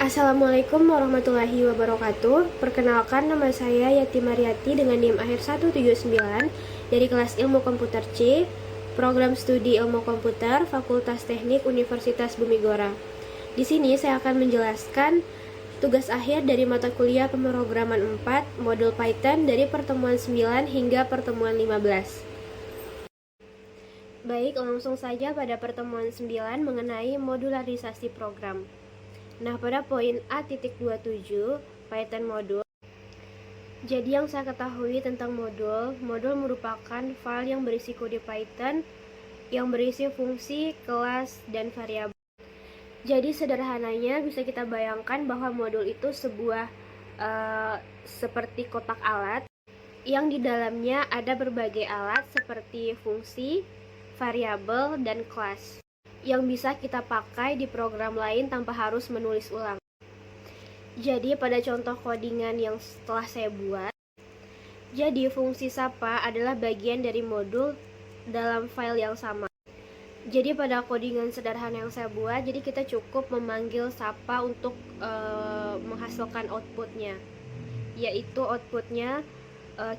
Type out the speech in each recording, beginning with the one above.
Assalamualaikum warahmatullahi wabarakatuh. Perkenalkan, nama saya Yati Mariati dengan NIM akhir 179 dari kelas Ilmu Komputer C, Program Studi Ilmu Komputer, Fakultas Teknik Universitas Bumigora. Di sini saya akan menjelaskan tugas akhir dari mata kuliah pemrograman 4, modul Python dari pertemuan 9 hingga pertemuan 15. Baik, langsung saja pada pertemuan 9 mengenai modularisasi program. Nah, pada poin A.27 Python modul. Jadi yang saya ketahui tentang modul merupakan file yang berisi kode Python yang berisi fungsi, kelas, dan variabel. Jadi sederhananya bisa kita bayangkan bahwa modul itu sebuah seperti kotak alat yang di dalamnya ada berbagai alat seperti fungsi, variabel, dan kelas yang bisa kita pakai di program lain tanpa harus menulis ulang. Jadi pada contoh codingan yang telah saya buat, jadi fungsi Sapa adalah bagian dari modul dalam file yang sama. Jadi pada codingan sederhana yang saya buat, jadi kita cukup memanggil Sapa untuk menghasilkan outputnya. Yaitu outputnya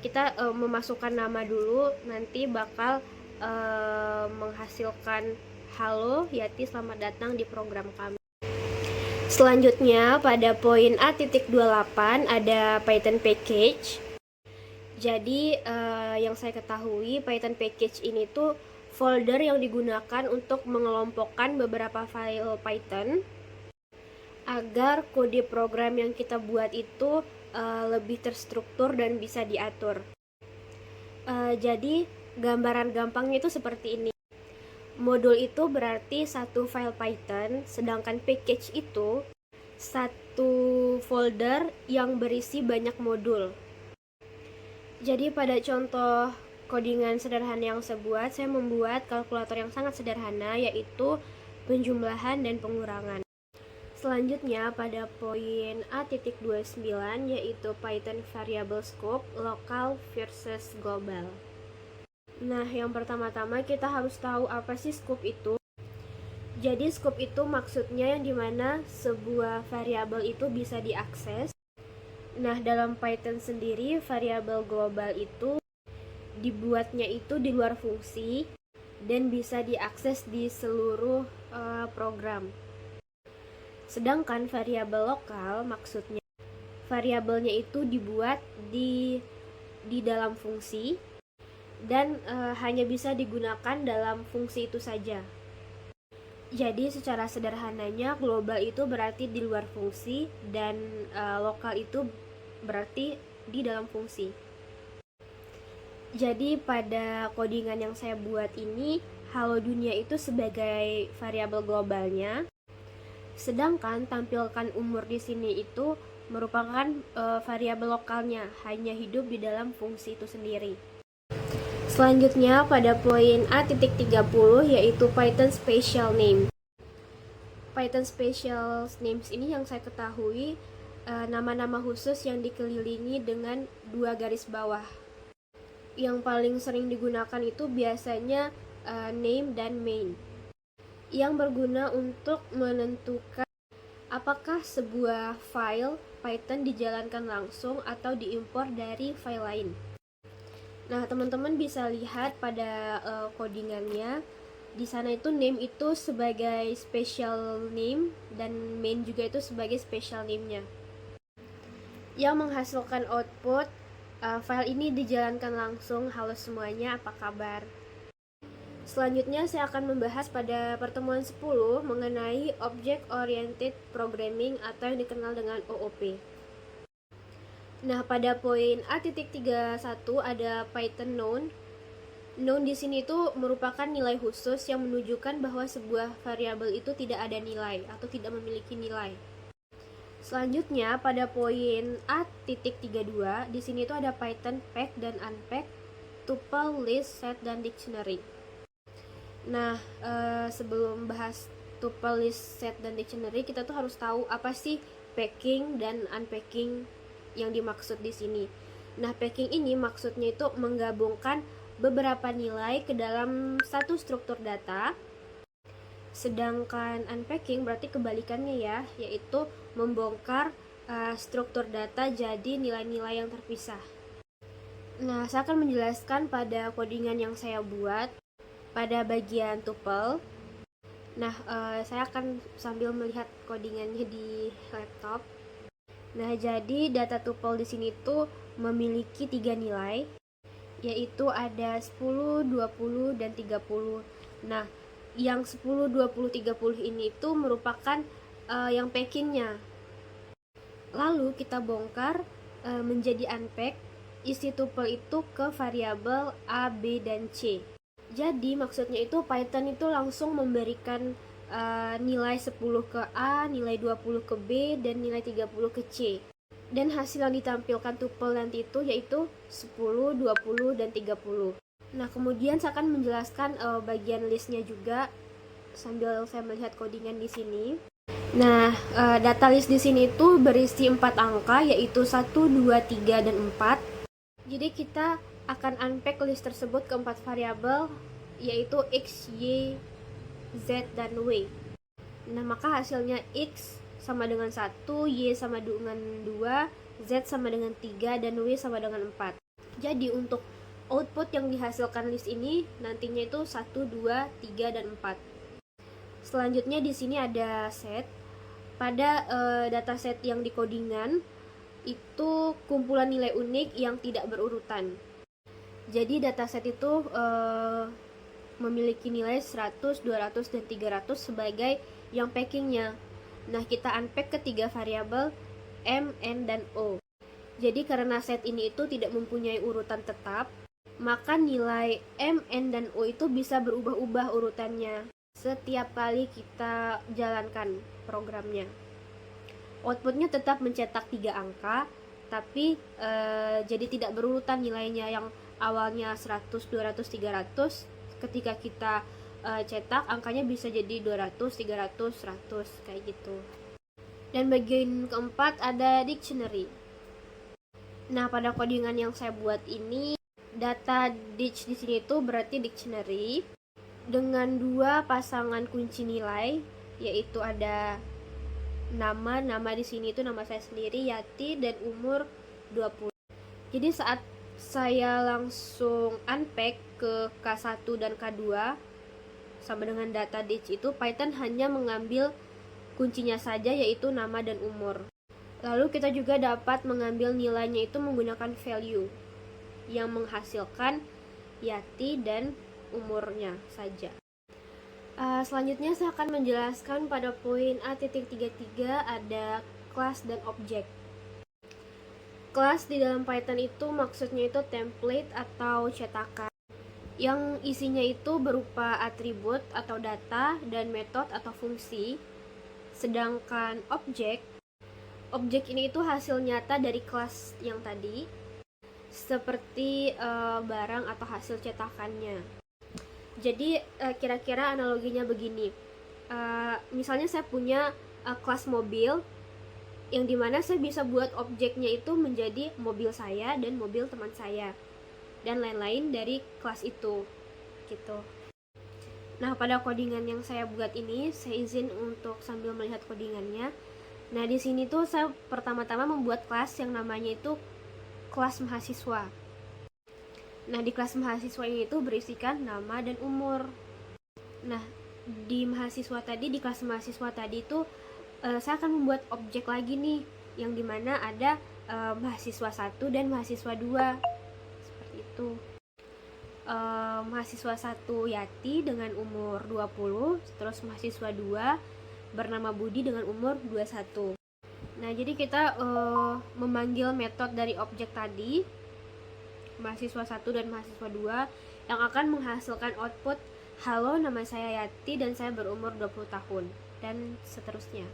kita memasukkan nama dulu, nanti bakal menghasilkan halo Yati, selamat datang di program kami. Selanjutnya pada poin A.28 ada Python package. Jadi yang saya ketahui Python package ini tuh folder yang digunakan untuk mengelompokkan beberapa file Python agar kode program yang kita buat itu lebih terstruktur dan bisa diatur. Jadi gambaran gampangnya itu seperti ini. Modul itu berarti satu file Python, sedangkan package itu satu folder yang berisi banyak modul. Jadi pada contoh codingan sederhana yang saya buat, saya membuat kalkulator yang sangat sederhana, yaitu penjumlahan dan pengurangan. Selanjutnya pada poin A.29 yaitu Python variable scope, lokal versus global. Nah, yang pertama-tama kita harus tahu apa sih scope itu. Jadi scope itu maksudnya yang dimana sebuah variabel itu bisa diakses. Nah, dalam Python sendiri variabel global itu dibuatnya itu di luar fungsi dan bisa diakses di seluruh program. Sedangkan variabel lokal maksudnya variabelnya itu dibuat di dalam fungsi dan hanya bisa digunakan dalam fungsi itu saja. Jadi secara sederhananya global itu berarti di luar fungsi dan lokal itu berarti di dalam fungsi. Jadi pada codingan yang saya buat ini, halo dunia itu sebagai variabel globalnya, sedangkan tampilkan umur di sini itu merupakan variabel lokalnya, hanya hidup di dalam fungsi itu sendiri. Selanjutnya pada poin A.30 yaitu Python Special Name. Python Special Names ini yang saya ketahui nama-nama khusus yang dikelilingi dengan dua garis bawah. Yang paling sering digunakan itu biasanya name dan main, yang berguna untuk menentukan apakah sebuah file Python dijalankan langsung atau diimpor dari file lain. Nah, teman-teman bisa lihat pada codingannya. Di sana itu name itu sebagai special name dan main juga itu sebagai special name-nya. Yang menghasilkan output file ini dijalankan langsung. Halo semuanya, apa kabar? Selanjutnya saya akan membahas pada pertemuan 10 mengenai Object Oriented Programming atau yang dikenal dengan OOP. Nah, pada poin A.31 ada Python Noun. Noun di sini itu merupakan nilai khusus yang menunjukkan bahwa sebuah variabel itu tidak ada nilai atau tidak memiliki nilai. Selanjutnya pada poin A.32 di sini itu ada Python pack dan unpack, tuple, list, set, dan dictionary. Nah, sebelum bahas tuple, list, set, dan dictionary, kita tuh harus tahu apa sih packing dan unpacking yang dimaksud di sini. Nah, packing ini maksudnya itu menggabungkan beberapa nilai ke dalam satu struktur data Sedangkan unpacking berarti kebalikannya ya, yaitu membongkar struktur data jadi nilai-nilai yang terpisah. Nah, saya akan menjelaskan pada codingan yang saya buat pada bagian tuple. Nah, saya akan sambil melihat codingannya di laptop. Nah, jadi data tuple di sini tuh memiliki 3 nilai, yaitu ada 10, 20, dan 30. Nah, yang 10, 20, 30 ini itu merupakan yang packingnya. Lalu kita bongkar menjadi unpack isi tuple itu ke variabel A, B, dan C. Jadi maksudnya itu Python itu langsung memberikan nilai 10 ke A, nilai 20 ke B, dan nilai 30 ke C. Dan hasil yang ditampilkan tuple nanti itu yaitu 10, 20, dan 30. Nah, kemudian saya akan menjelaskan bagian listnya juga sambil saya melihat codingan di sini. Nah, data list di sini itu berisi 4 angka yaitu 1, 2, 3, dan 4. Jadi kita akan unpack list tersebut ke 4 variabel yaitu X, Y, Z, dan W. Nah, maka hasilnya X sama dengan 1, Y sama dengan 2, Z sama dengan 3, dan W sama dengan 4. Jadi untuk output yang dihasilkan list ini nantinya itu 1, 2, 3, dan 4. Selanjutnya di sini ada set. Pada dataset yang di codingan itu kumpulan nilai unik yang tidak berurutan. Jadi dataset itu memiliki nilai 100, 200, dan 300 sebagai yang packingnya. Nah, kita unpack ke 3 variabel M, N, dan O. Jadi karena set ini itu tidak mempunyai urutan tetap, maka nilai M, N, dan O itu bisa berubah-ubah urutannya setiap kali kita jalankan programnya. Outputnya tetap mencetak 3 angka, tapi jadi tidak berurutan nilainya, yang awalnya 100, 200, 300, ketika kita cetak angkanya bisa jadi 200, 300, 100 kayak gitu. Dan bagian keempat ada dictionary. Nah, pada codingan yang saya buat ini data ditch di sini itu berarti dictionary dengan 2 pasangan kunci nilai, yaitu ada nama di sini itu nama saya sendiri Yati dan umur 20. Jadi saat saya langsung unpack ke K1 dan K2 sama dengan data ditch itu, Python hanya mengambil kuncinya saja yaitu nama dan umur. Lalu kita juga dapat mengambil nilainya itu menggunakan value yang menghasilkan Yati dan umurnya saja. Selanjutnya saya akan menjelaskan pada poin A.33 ada kelas dan objek. Kelas di dalam Python itu maksudnya itu template atau cetakan yang isinya itu berupa atribut atau data dan metode atau fungsi. Sedangkan objek ini itu hasil nyata dari kelas yang tadi, seperti barang atau hasil cetakannya. Jadi kira-kira analoginya begini, misalnya saya punya kelas mobil yang dimana saya bisa buat objeknya itu menjadi mobil saya dan mobil teman saya dan lain-lain dari kelas itu gitu. Nah, pada codingan yang saya buat ini saya izin untuk sambil melihat codingannya. Nah, di sini tuh saya pertama-tama membuat kelas yang namanya itu kelas mahasiswa. Nah, di kelas mahasiswa ini itu berisikan nama dan umur. Nah, di kelas mahasiswa tadi itu saya akan membuat objek lagi nih, yang dimana ada mahasiswa 1 dan mahasiswa 2. Seperti itu. Mahasiswa 1 Yati dengan umur 20, terus mahasiswa 2 bernama Budi dengan umur 21. Nah, jadi kita memanggil metode dari objek tadi, mahasiswa 1 dan mahasiswa 2, yang akan menghasilkan output halo, nama saya Yati dan saya berumur 20 tahun, dan seterusnya.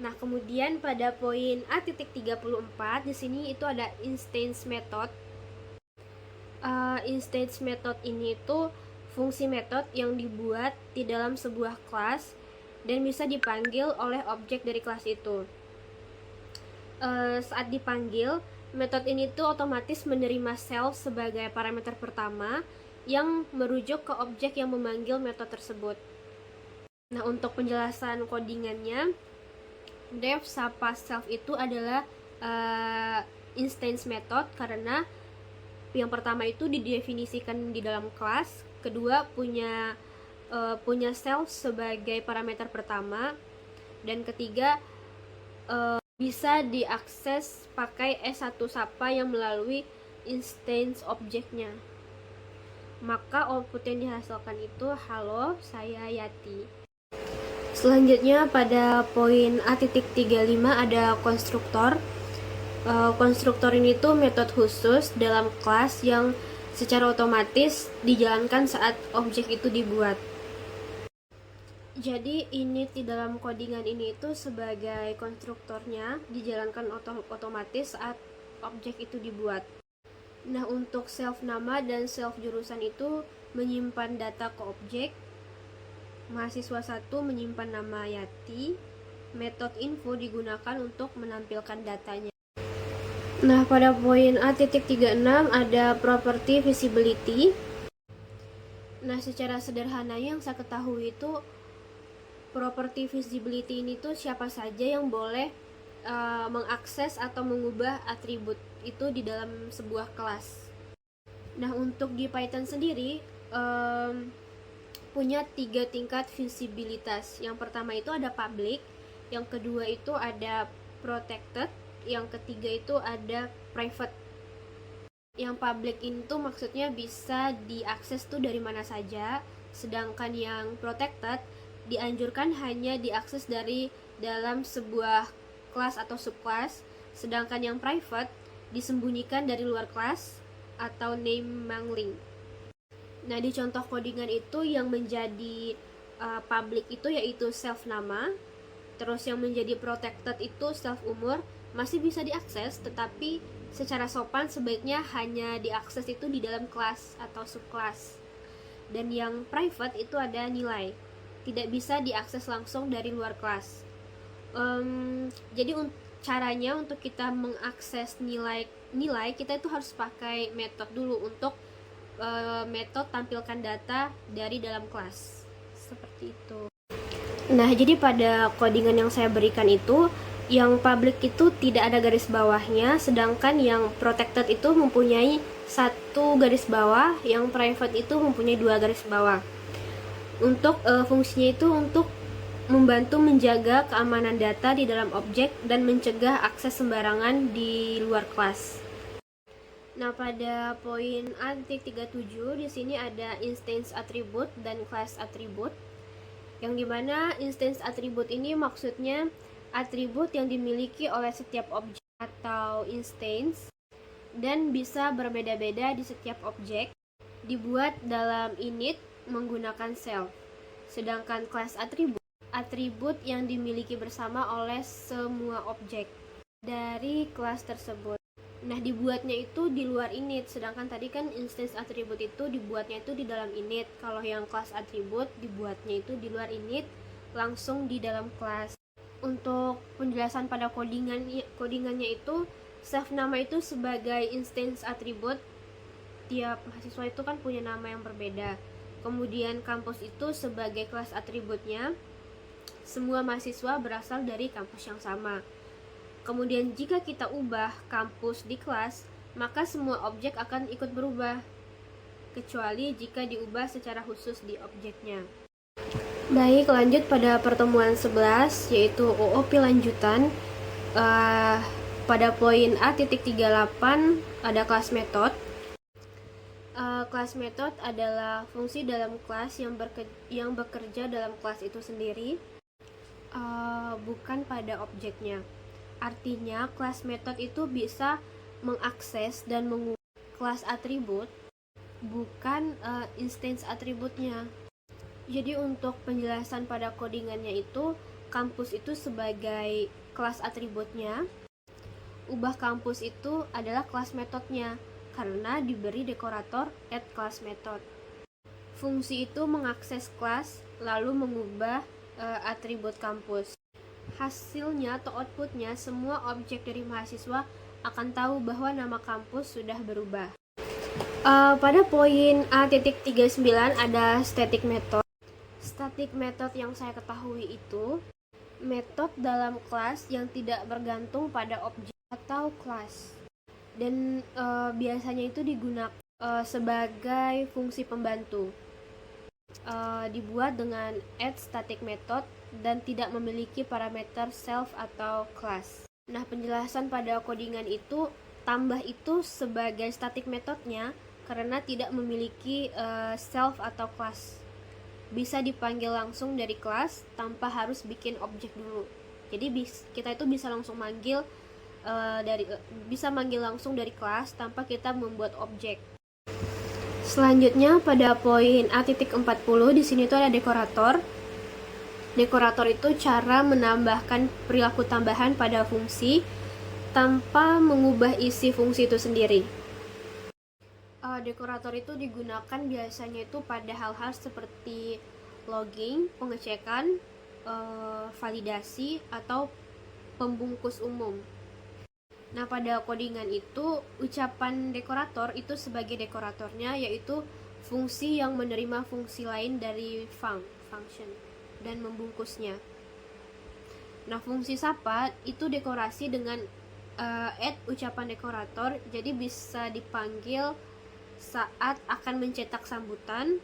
Nah, kemudian pada poin A.34 di sini itu ada instance method. Instance method ini itu fungsi metode yang dibuat di dalam sebuah kelas dan bisa dipanggil oleh objek dari kelas itu. Saat dipanggil, metode ini tuh otomatis menerima self sebagai parameter pertama yang merujuk ke objek yang memanggil metode tersebut. Nah, untuk penjelasan codingannya, def sapa self itu adalah instance method karena yang pertama itu didefinisikan di dalam kelas, kedua punya self sebagai parameter pertama, dan ketiga bisa diakses pakai S1 Sapa yang melalui instance objeknya. Maka output yang dihasilkan itu halo, saya Yati. Selanjutnya pada poin A.35 ada konstruktor. Konstruktor ini tuh metode khusus dalam kelas yang secara otomatis dijalankan saat objek itu dibuat. Jadi init di dalam codingan ini itu sebagai konstruktornya dijalankan otomatis saat objek itu dibuat. Nah, untuk self nama dan self jurusan itu menyimpan data ke objek. Mahasiswa 1 menyimpan nama Yati. Metode info digunakan untuk menampilkan datanya. Nah, pada poin A.36 ada property visibility. Nah, secara sederhananya yang saya ketahui itu property visibility ini tuh siapa saja yang boleh mengakses atau mengubah atribut itu di dalam sebuah kelas. Nah, untuk di Python sendiri punya 3 tingkat visibilitas. Yang pertama itu ada public, yang kedua itu ada protected, yang ketiga itu ada private. Yang public itu maksudnya bisa diakses tuh dari mana saja, sedangkan yang protected dianjurkan hanya diakses dari dalam sebuah kelas atau subkelas, sedangkan yang private disembunyikan dari luar kelas atau name mangling. Nah, di contoh codingan itu yang menjadi public itu yaitu self nama, terus yang menjadi protected itu self umur, masih bisa diakses, tetapi secara sopan sebaiknya hanya diakses itu di dalam kelas atau subkelas. Dan yang private itu ada nilai, tidak bisa diakses langsung dari luar kelas. Jadi caranya untuk kita mengakses nilai kita itu harus pakai metode dulu untuk metode tampilkan data dari dalam kelas, seperti itu. Nah, jadi pada codingan yang saya berikan itu, yang public itu tidak ada garis bawahnya, sedangkan yang protected itu mempunyai 1 garis bawah, yang private itu mempunyai 2 garis bawah. Untuk fungsinya itu untuk membantu menjaga keamanan data di dalam objek dan mencegah akses sembarangan di luar kelas. Nah, pada poin A.37 di sini ada instance attribute dan class attribute. Yang dimana instance attribute ini maksudnya atribut yang dimiliki oleh setiap objek atau instance dan bisa berbeda-beda di setiap objek, dibuat dalam init menggunakan self. Sedangkan class atribut yang dimiliki bersama oleh semua objek dari kelas tersebut. Nah, dibuatnya itu di luar init, sedangkan tadi kan instance atribut itu dibuatnya itu di dalam init. Kalau yang class atribut dibuatnya itu di luar init, langsung di dalam kelas. Untuk penjelasan pada codingannya itu, self nama itu sebagai instance atribut. Tiap mahasiswa itu kan punya nama yang berbeda. Kemudian kampus itu sebagai kelas atributnya. Semua mahasiswa berasal dari kampus yang sama. Kemudian jika kita ubah kampus di kelas, maka semua objek akan ikut berubah, kecuali jika diubah secara khusus di objeknya. Baik, lanjut pada pertemuan 11, yaitu OOP lanjutan. Pada poin A.38 ada kelas method. Kelas method adalah fungsi dalam kelas yang bekerja dalam kelas itu sendiri, bukan pada objeknya. Artinya kelas method itu bisa mengakses dan mengubah kelas atribut, bukan instance atributnya. Jadi untuk penjelasan pada codingannya itu, kampus itu sebagai kelas atributnya, ubah kampus itu adalah kelas metodenya karena diberi dekorator add class method. Fungsi itu mengakses kelas lalu mengubah atribut kampus. Hasilnya atau outputnya, semua objek dari mahasiswa akan tahu bahwa nama kampus sudah berubah. Pada poin A.39 ada static method. Static method yang saya ketahui itu metode dalam kelas yang tidak bergantung pada objek atau kelas, dan biasanya itu digunakan sebagai fungsi pembantu. Dibuat dengan add static method dan tidak memiliki parameter self atau class. Nah, penjelasan pada codingan itu, tambah itu sebagai static methodnya karena tidak memiliki self atau class. Bisa dipanggil langsung dari kelas tanpa harus bikin objek dulu. Jadi kita itu bisa langsung manggil bisa manggil langsung dari kelas tanpa kita membuat objek. Selanjutnya pada poin A.40 di sini tuh ada dekorator. Dekorator itu cara menambahkan perilaku tambahan pada fungsi tanpa mengubah isi fungsi itu sendiri. Dekorator itu digunakan biasanya itu pada hal-hal seperti logging, pengecekan, validasi, atau pembungkus umum. Nah, pada codingan itu ucapan dekorator itu sebagai dekoratornya, yaitu fungsi yang menerima fungsi lain dari function dan membungkusnya. Nah, fungsi sapa itu dekorasi dengan add ucapan dekorator, jadi bisa dipanggil saat akan mencetak sambutan,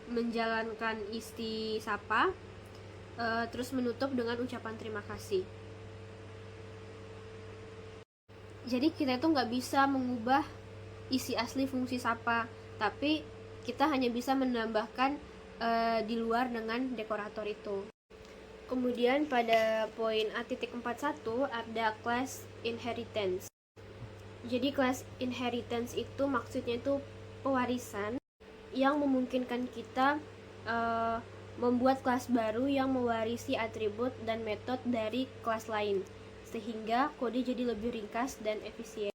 menjalankan isi sapa, terus menutup dengan ucapan terima kasih. Jadi kita itu nggak bisa mengubah isi asli fungsi sapa, tapi kita hanya bisa menambahkan di luar dengan dekorator itu. Kemudian pada poin A.41 ada class inheritance. Jadi class inheritance itu maksudnya itu pewarisan yang memungkinkan kita membuat kelas baru yang mewarisi atribut dan metode dari kelas lain, sehingga kode jadi lebih ringkas dan efisien.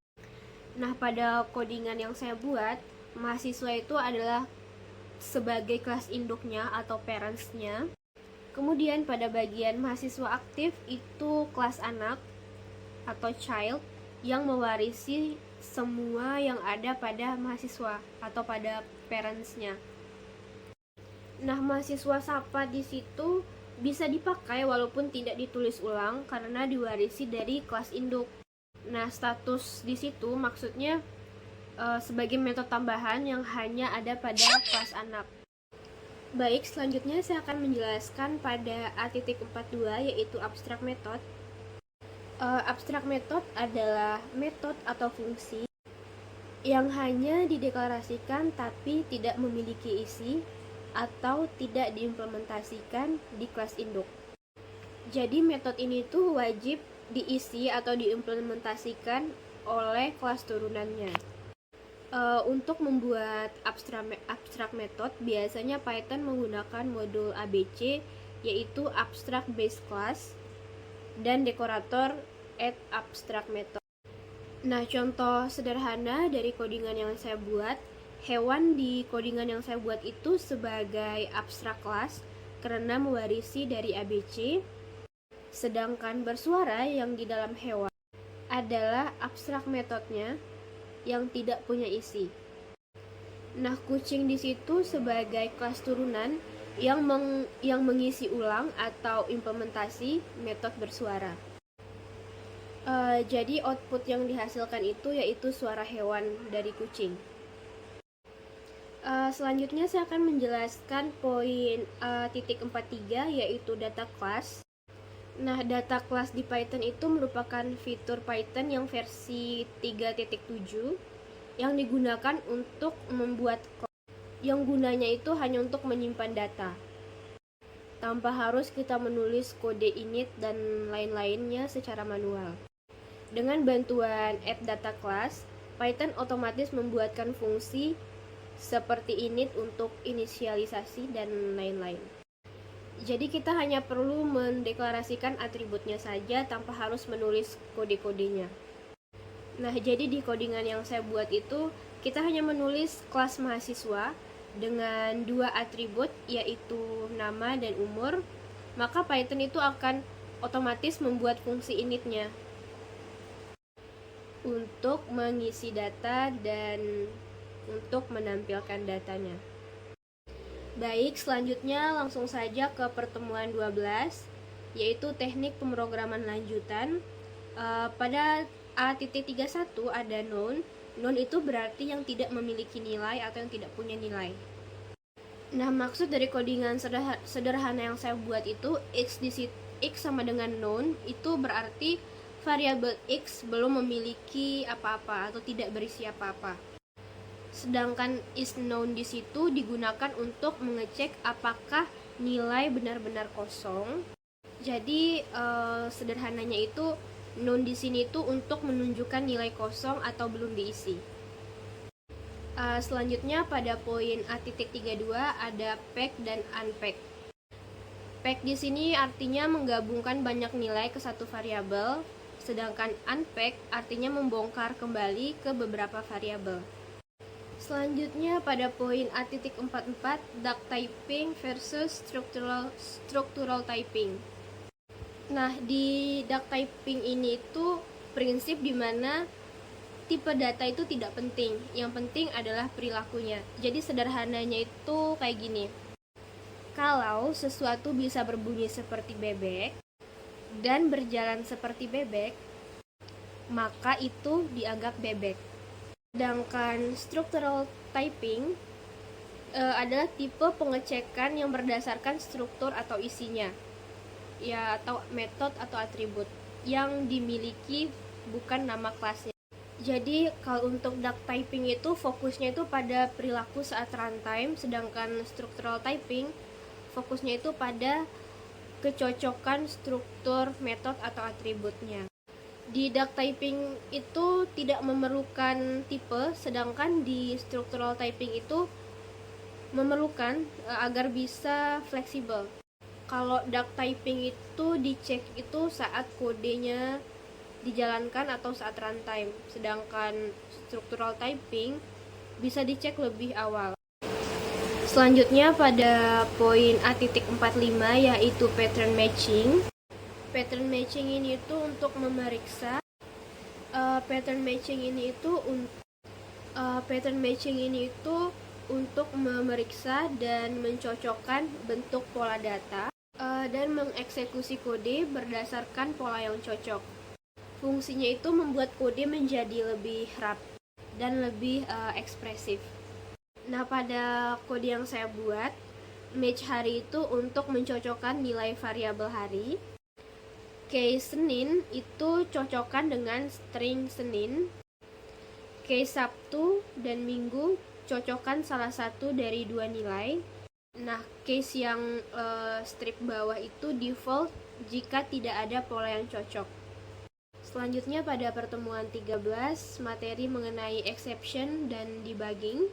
Nah, pada codingan yang saya buat, mahasiswa itu adalah sebagai kelas induknya atau parentsnya. Kemudian pada bagian mahasiswa aktif itu kelas anak atau child yang mewarisi semua yang ada pada mahasiswa atau pada parentsnya. Nah, mahasiswa sapa di situ bisa dipakai walaupun tidak ditulis ulang karena diwarisi dari kelas induk. Nah, status di situ maksudnya sebagai metode tambahan yang hanya ada pada kelas anak. Baik, selanjutnya saya akan menjelaskan pada A.42 yaitu abstract method. Abstract method adalah metode atau fungsi yang hanya dideklarasikan tapi tidak memiliki isi atau tidak diimplementasikan di kelas induk. Jadi metode ini tuh wajib diisi atau diimplementasikan oleh kelas turunannya. Untuk membuat abstract method biasanya Python menggunakan modul ABC yaitu abstract base class dan dekorator add abstract method. Nah, contoh sederhana dari codingan yang saya buat, hewan di codingan yang saya buat itu sebagai abstract class karena mewarisi dari ABC, sedangkan bersuara yang di dalam hewan adalah abstract metodenya yang tidak punya isi. Nah, kucing di situ sebagai kelas turunan yang mengisi ulang atau implementasi metode bersuara. Jadi output yang dihasilkan itu yaitu suara hewan dari kucing. Selanjutnya saya akan menjelaskan poin .43 yaitu data class. Nah, data class di Python itu merupakan fitur Python yang versi 3.7 yang digunakan untuk membuat kelas yang gunanya itu hanya untuk menyimpan data tanpa harus kita menulis kode init dan lain-lainnya secara manual. Dengan bantuan add data class, Python otomatis membuatkan fungsi seperti init untuk inisialisasi dan lain-lain. Jadi kita hanya perlu mendeklarasikan atributnya saja tanpa harus menulis kode-kodenya. Nah, jadi di codingan yang saya buat itu kita hanya menulis kelas mahasiswa dengan 2 atribut yaitu nama dan umur, maka Python itu akan otomatis membuat fungsi initnya untuk mengisi data dan untuk menampilkan datanya. Baik, selanjutnya langsung saja ke pertemuan 12, yaitu teknik pemrograman lanjutan. Pada A.31 ada none. None itu berarti yang tidak memiliki nilai atau yang tidak punya nilai. Nah, maksud dari codingan sederhana yang saya buat itu, x sama dengan none, itu berarti variabel x belum memiliki apa-apa atau tidak berisi apa-apa. Sedangkan is known di situ digunakan untuk mengecek apakah nilai benar-benar kosong. Jadi sederhananya itu known di sini itu untuk menunjukkan nilai kosong atau belum diisi. Selanjutnya pada poin A.32 ada pack dan unpack. Pack di sini artinya menggabungkan banyak nilai ke satu variabel, sedangkan unpack artinya membongkar kembali ke beberapa variabel. Selanjutnya pada poin A.44 duck typing versus structural typing. Nah, di duck typing ini itu prinsip dimana tipe data itu tidak penting, yang penting adalah perilakunya. Jadi sederhananya itu kayak gini. Kalau sesuatu bisa berbunyi seperti bebek dan berjalan seperti bebek, maka itu dianggap bebek. Sedangkan structural typing adalah tipe pengecekan yang berdasarkan struktur atau isinya, ya, atau metode atau atribut yang dimiliki, bukan nama kelasnya. Jadi kalau untuk duck typing itu fokusnya itu pada perilaku saat runtime, sedangkan structural typing fokusnya itu pada kecocokan struktur, metode atau atributnya. Di duck typing itu tidak memerlukan tipe, sedangkan di structural typing itu memerlukan agar bisa fleksibel. Kalau duck typing itu dicek itu saat kodenya dijalankan atau saat runtime, sedangkan structural typing bisa dicek lebih awal. Selanjutnya pada poin A.45 yaitu pattern matching. Pattern matching ini itu untuk memeriksa untuk memeriksa dan mencocokkan bentuk pola data dan mengeksekusi kode berdasarkan pola yang cocok. Fungsinya itu membuat kode menjadi lebih rapi dan lebih ekspresif. Nah, pada kode yang saya buat, match hari itu untuk mencocokkan nilai variabel hari. Case Senin itu cocokkan dengan string Senin. Case Sabtu dan Minggu cocokkan salah satu dari dua nilai. Nah, case yang strip bawah itu default jika tidak ada pola yang cocok. Selanjutnya pada pertemuan 13, materi mengenai exception dan debugging.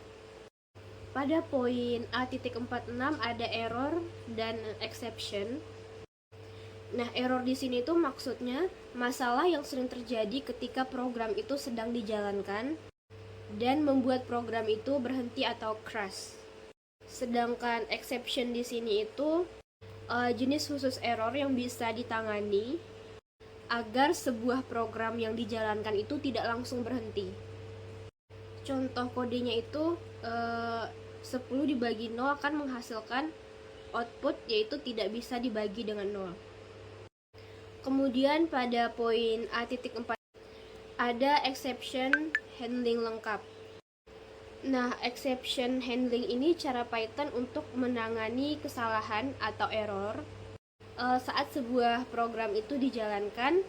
Pada poin A.46 ada error dan exception. Nah, error di sini tuh maksudnya masalah yang sering terjadi ketika program itu sedang dijalankan dan membuat program itu berhenti atau crash. Sedangkan exception di sini itu jenis khusus error yang bisa ditangani agar sebuah program yang dijalankan itu tidak langsung berhenti. Contoh kodenya itu 10 dibagi 0 akan menghasilkan output yaitu tidak bisa dibagi dengan 0. Kemudian pada poin A.4 ada exception handling lengkap. Nah, exception handling ini cara Python untuk menangani kesalahan atau error saat sebuah program itu dijalankan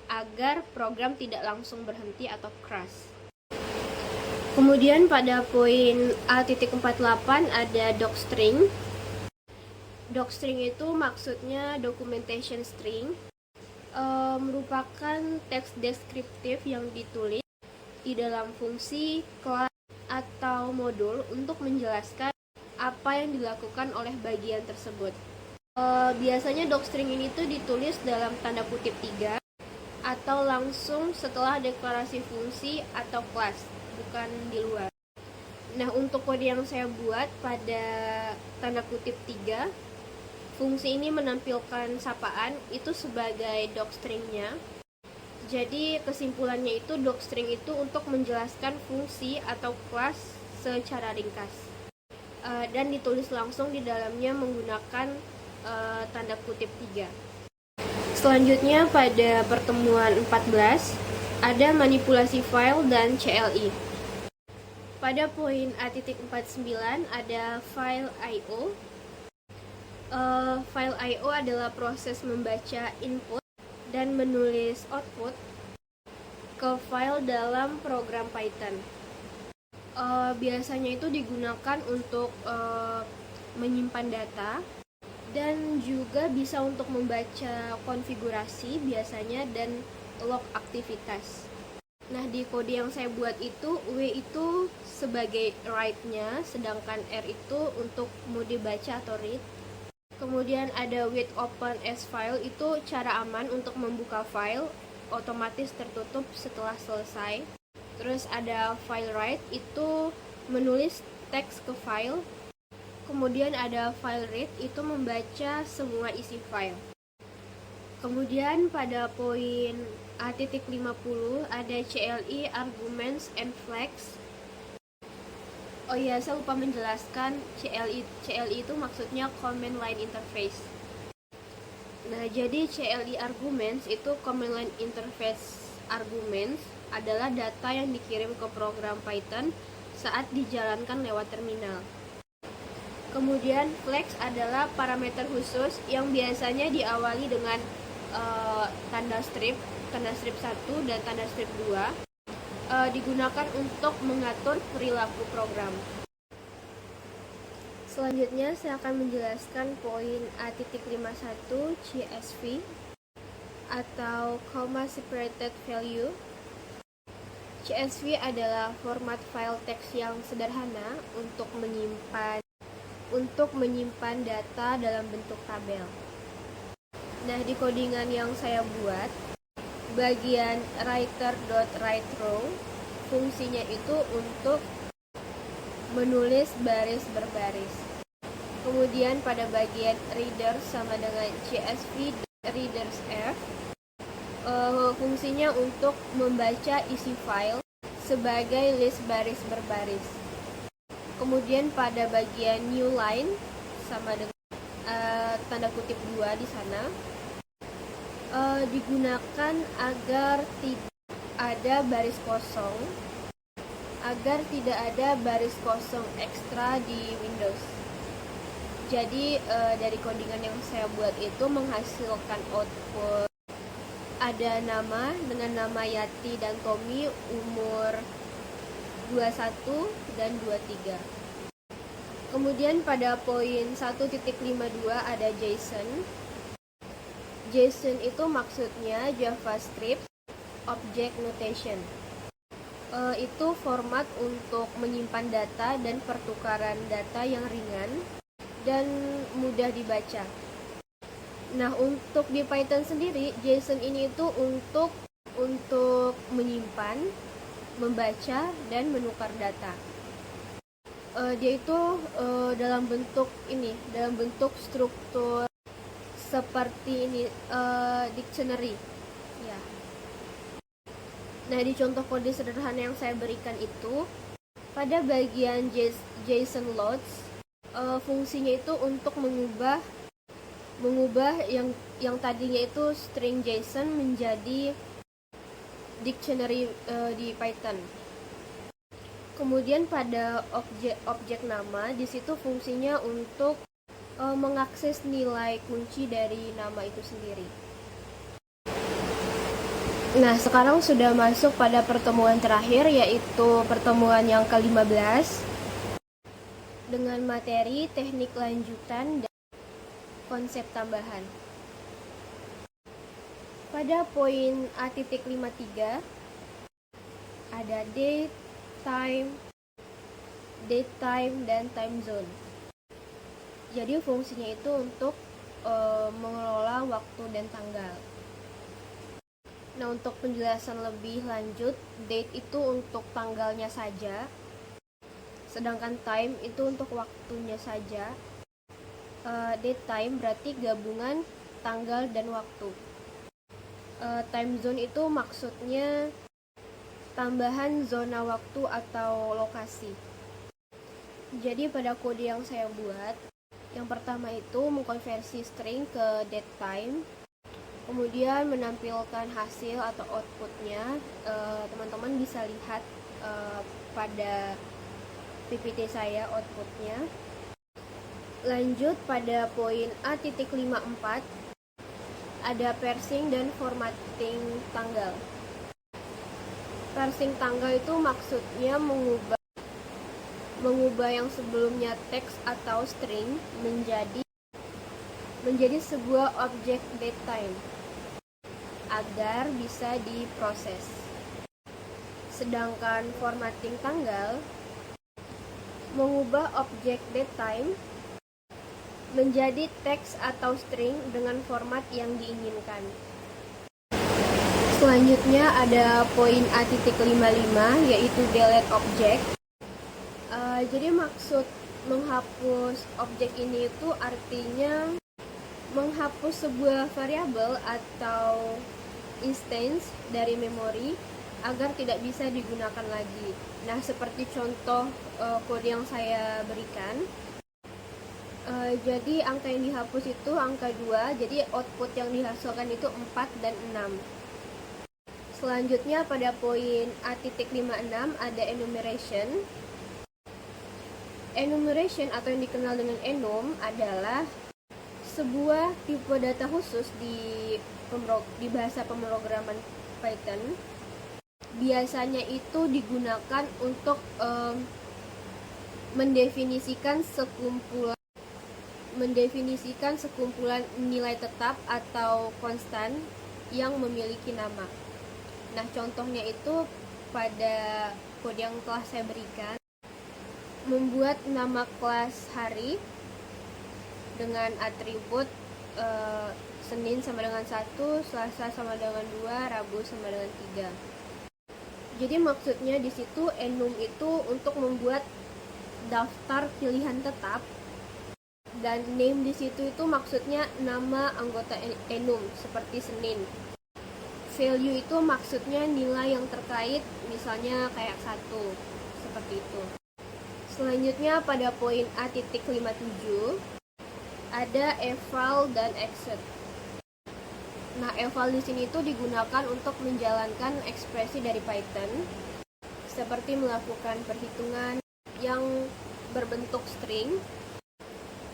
agar program tidak langsung berhenti atau crash. Kemudian pada poin A.48 ada docstring. Docstring itu maksudnya documentation string, merupakan teks deskriptif yang ditulis di dalam fungsi, kelas, atau modul untuk menjelaskan apa yang dilakukan oleh bagian tersebut. Biasanya docstring ini tuh ditulis dalam tanda kutip 3 atau langsung setelah deklarasi fungsi atau kelas, bukan di luar. Nah, untuk kode yang saya buat pada tanda kutip 3, fungsi ini menampilkan sapaan itu sebagai docstringnya. Jadi kesimpulannya itu docstring itu untuk menjelaskan fungsi atau kelas secara ringkas. dan ditulis langsung di dalamnya menggunakan tanda kutip 3. Selanjutnya pada pertemuan 14 ada manipulasi file dan CLI. Pada poin A.49 ada file I/O. File I/O adalah proses membaca input dan menulis output ke file dalam program Python. Biasanya itu digunakan untuk menyimpan data dan juga bisa untuk membaca konfigurasi biasanya dan log aktivitas. Nah, di kode yang saya buat itu W itu sebagai write-nya, sedangkan R itu untuk mode baca atau read. Kemudian ada with open as file, itu cara aman untuk membuka file, otomatis tertutup setelah selesai. Terus ada file write, itu menulis teks ke file. Kemudian ada file read, itu membaca semua isi file. Kemudian pada poin A.50 ada CLI, arguments, and flags. Oh iya, saya lupa menjelaskan CLI itu maksudnya command line interface. Nah, jadi CLI arguments itu command line interface arguments adalah data yang dikirim ke program Python saat dijalankan lewat terminal. Kemudian flags adalah parameter khusus yang biasanya diawali dengan tanda strip 1 dan tanda strip 2, digunakan untuk mengatur perilaku program. Selanjutnya saya akan menjelaskan poin A.51 CSV atau comma separated value. CSV adalah format file teks yang sederhana untuk menyimpan data dalam bentuk tabel. Nah, di codingan yang saya buat, bagian writer.writeRow fungsinya itu untuk menulis baris berbaris. Kemudian pada bagian reader sama dengan CSV readers F, fungsinya untuk membaca isi file sebagai list baris berbaris. Kemudian pada bagian new line sama dengan tanda kutip 2 di sana, digunakan agar tidak ada baris kosong, ekstra di Windows. Jadi dari codingan yang saya buat itu menghasilkan output ada nama dengan nama Yati dan Tommy, umur 21 dan 23. Kemudian pada poin 1.52 ada JSON. JSON itu maksudnya JavaScript Object Notation. Itu format untuk menyimpan data dan pertukaran data yang ringan dan mudah dibaca. Nah, untuk di Python sendiri, JSON ini itu untuk menyimpan, membaca, dan menukar data. Dia itu dalam bentuk struktur seperti ini, dictionary. Ya. Nah, di contoh kode sederhana yang saya berikan itu, pada bagian JSON loads, fungsinya itu untuk mengubah yang tadinya itu string JSON menjadi dictionary di Python. Kemudian pada objek nama, di situ fungsinya untuk mengakses nilai kunci dari nama itu sendiri. Nah, sekarang sudah masuk pada pertemuan terakhir, yaitu pertemuan yang ke-15 dengan materi teknik lanjutan dan konsep tambahan. Pada poin A.53 ada date, time, dan time zone. Jadi fungsinya itu untuk mengelola waktu dan tanggal. Nah, untuk penjelasan lebih lanjut, date itu untuk tanggalnya saja, sedangkan time itu untuk waktunya saja. Date time berarti gabungan tanggal dan waktu. Time zone itu maksudnya tambahan zona waktu atau lokasi. Jadi pada kode yang saya buat, yang pertama itu mengkonversi string ke datetime, kemudian menampilkan hasil atau outputnya. Teman-teman bisa lihat pada PPT saya outputnya. Lanjut pada poin A.54, ada parsing dan formatting tanggal. Parsing tanggal itu maksudnya mengubah yang sebelumnya teks atau string menjadi sebuah objek datetime agar bisa diproses. Sedangkan formatting tanggal mengubah objek datetime menjadi teks atau string dengan format yang diinginkan. Selanjutnya ada poin A.55, yaitu delete object. Jadi maksud menghapus objek ini itu artinya menghapus sebuah variabel atau instance dari memori agar tidak bisa digunakan lagi. Nah, seperti contoh kode yang saya berikan. Jadi angka yang dihapus itu angka 2, jadi output yang dihasilkan itu 4 dan 6. Selanjutnya pada poin A.56 ada enumeration. Enumeration atau yang dikenal dengan enum adalah sebuah tipe data khusus di bahasa pemrograman Python. Biasanya itu digunakan untuk mendefinisikan sekumpulan nilai tetap atau konstan yang memiliki nama. Nah, contohnya itu pada kode yang telah saya berikan, membuat nama kelas hari dengan atribut Senin sama dengan 1, Selasa sama dengan 2, Rabu sama dengan 3. Jadi maksudnya di situ enum itu untuk membuat daftar pilihan tetap, dan name di situ itu maksudnya nama anggota enum seperti Senin. Value itu maksudnya nilai yang terkait, misalnya kayak 1, seperti itu. Selanjutnya pada poin A.57 ada eval dan exit. Nah, eval di sini itu digunakan untuk menjalankan ekspresi dari Python, seperti melakukan perhitungan yang berbentuk string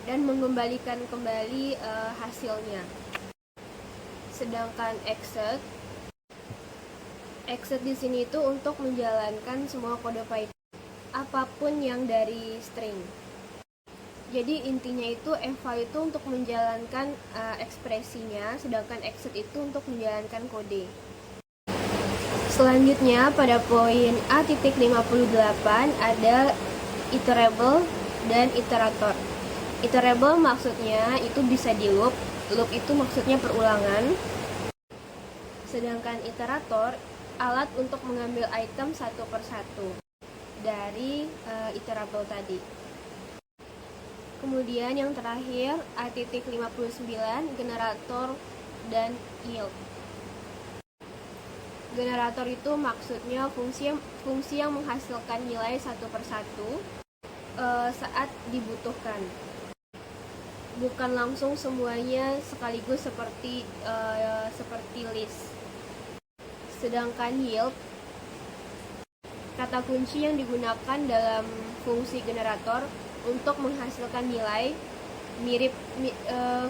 dan mengembalikan kembali hasilnya. Sedangkan exit di sini itu untuk menjalankan semua kode Python apapun yang dari string. Jadi intinya itu eval itu untuk menjalankan ekspresinya, sedangkan exit itu untuk menjalankan kode. Selanjutnya pada poin A.58 ada iterable dan iterator. Iterable maksudnya itu bisa di loop itu maksudnya perulangan. Sedangkan iterator alat untuk mengambil item satu persatu dari iterable tadi. Kemudian yang terakhir A.59 generator dan yield. Generator itu maksudnya fungsi yang menghasilkan nilai satu persatu saat dibutuhkan, bukan langsung semuanya sekaligus seperti list. Sedangkan yield kata kunci yang digunakan dalam fungsi generator untuk menghasilkan nilai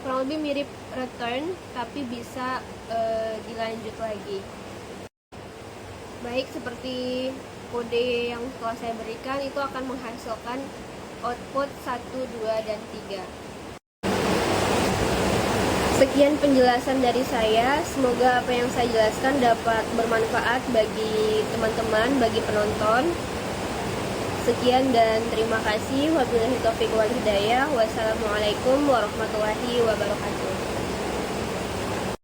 kurang lebih mirip return, tapi bisa dilanjut lagi. Baik seperti kode yang telah saya berikan itu akan menghasilkan output 1, 2, dan 3. Sekian penjelasan dari saya, semoga apa yang saya jelaskan dapat bermanfaat bagi teman-teman, bagi penonton. Sekian dan terima kasih. Wabillahi taufiq wal hidayah. Wassalamualaikum warahmatullahi wabarakatuh.